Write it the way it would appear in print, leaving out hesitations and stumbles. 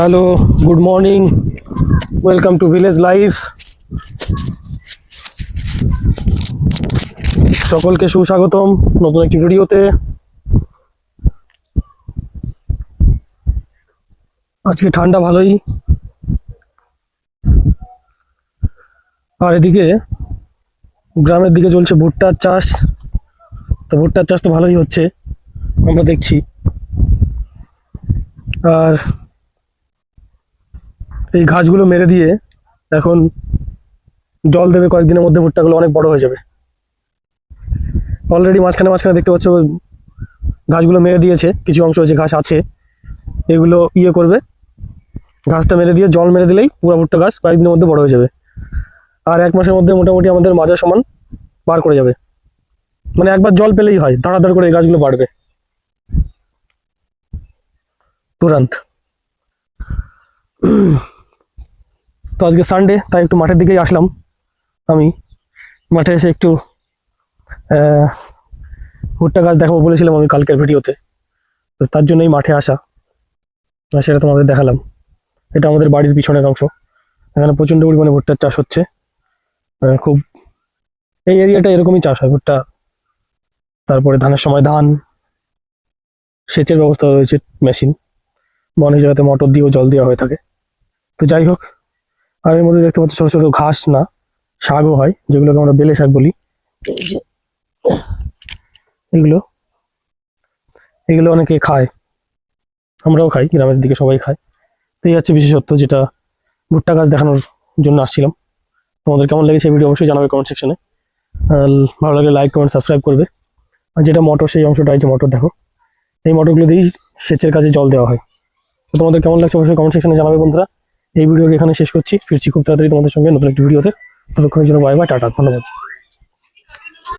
Hello, good morning, welcome to village life. সকলকে সুস্বাগতম নতুন একটি ভিডিওতে। আজকে ঠান্ডা ভালোই, আর এদিকে গ্রামের দিকে চলছে ভুট্টার চাষ। তো ভুট্টার চাষ তো ভালোই হচ্ছে, আমরা দেখছি। আর এই ঘাসগুলো মেরে দিয়ে এখন জল দেবে, কয়েকদিনের মধ্যে ভুট্টাগুলো অনেক বড় হয়ে যাবে। অলরেডি মাঝখানে মাঝখানে দেখতে পাচ্ছ ঘাসগুলো মেরে দিয়েছে, কিছু অংশ হয়েছে, ঘাস আছে, এগুলো করবে। ঘাসটা মেরে দিয়ে জল মেরে দিলেই পুরো ভুট্টা গাছ কয়েকদিনের মধ্যে বড় হয়ে যাবে। আর 1 মাসের মধ্যে মোটামুটি আমাদের মাজা সমান পার করে যাবে। মানে একবার জল পেলেই হয়, দাঁড়াদাঁড় করে এই গাছগুলো বাড়বে তুরন্ত। তো আজকে সানডে, তাই একটু মাঠের দিকেই আসলাম। আমি মাঠে এসে একটু ভুট্টা গাছ দেখাবো বলেছিলাম আমি কালকের ভিডিওতে, তো তার জন্যই মাঠে আসা, আর সেটা তোমাদের দেখালাম। এটা আমাদের বাড়ির পিছনের অংশ, এখানে প্রচণ্ড পরিমাণে ভুট্টার চাষ হচ্ছে। খুব এই এরিয়াটা এরকমই চাষ হয়, ভুট্টা, তারপরে ধানের সময় ধান, সেচের ব্যবস্থা রয়েছে, মেশিন, অনেক জায়গাতে মোটর দিয়েও জল দেওয়া হয়ে থাকে। তো যাই হোক, আর এর মধ্যে দেখতে পাচ্ছি ছোটো ছোটো ঘাস না, শাকও হয়, যেগুলোকে আমরা বেলে শাক বলি। এই যে এগুলো এগুলো অনেকে খায়, আমরাও খাই, গ্রামের দিকে সবাই খায়। তো এই হচ্ছে বিশেষত্ব, যেটা ভুট্টা গাছ দেখানোর জন্য আসছিলাম। তোমাদের কেমন লেগেছে এই ভিডিও অবশ্যই জানাবে কমেন্ট সেকশনে। ভালো লাগলে লাইক, কমেন্ট, সাবস্ক্রাইব করবে। আর যেটা মটর, সেই অংশটা, এই যে মটর দেখো, এই মটরগুলো দিয়েই সেচের কাজে জল দেওয়া হয়। তো তোমাদের কেমন লাগছে অবশ্যই কমেন্ট সেকশনে জানাবে বন্ধুরা। এই ভিডিওকে এখানে শেষ করছি, ফিরছি খুব তাড়াতাড়ি তোমাদের সঙ্গে নতুন একটি ভিডিওতে। ততক্ষণের জন্য বাই বাই, টাটা, ধন্যবাদ।